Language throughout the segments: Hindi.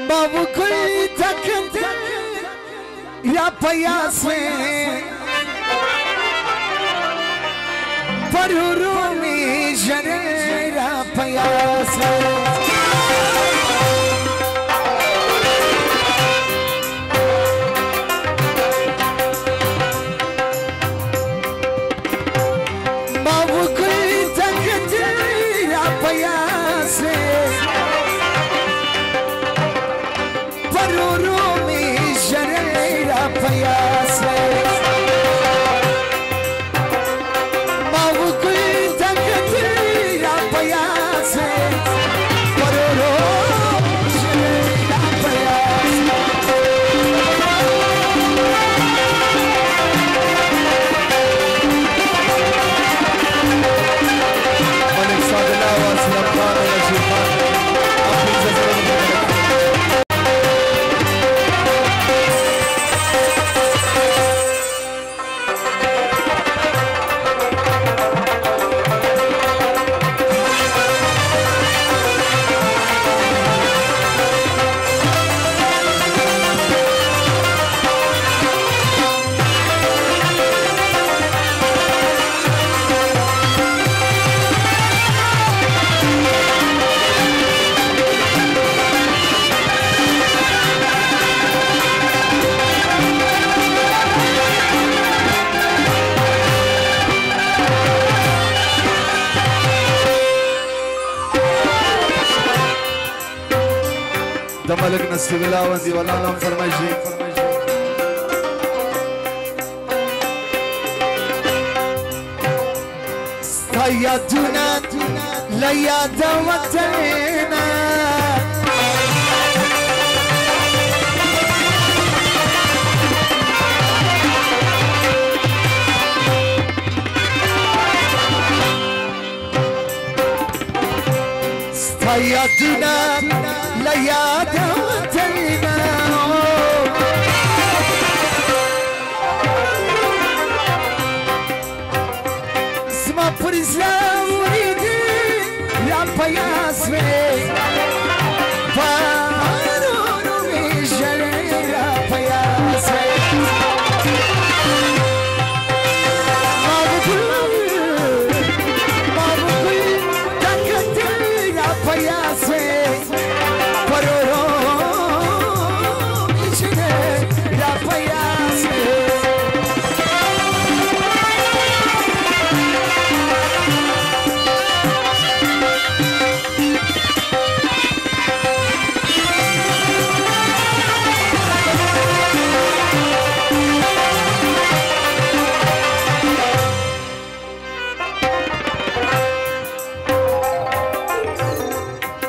बाबू कोई तक या पयास में परूरू में जरेरा पयास बाबू कोई तक या पयास परूरू में जरेरा पयास दमलक नस्बिला वंदी वाला नाम फरमाइशी या दुना लया दवतना या दुना लया दवतना स्मा पुरिसा मुरीदी या पयास में परूरू में जरेरा पयास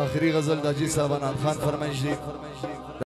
आखिरी गजल दाजी साहब खान फरमाइश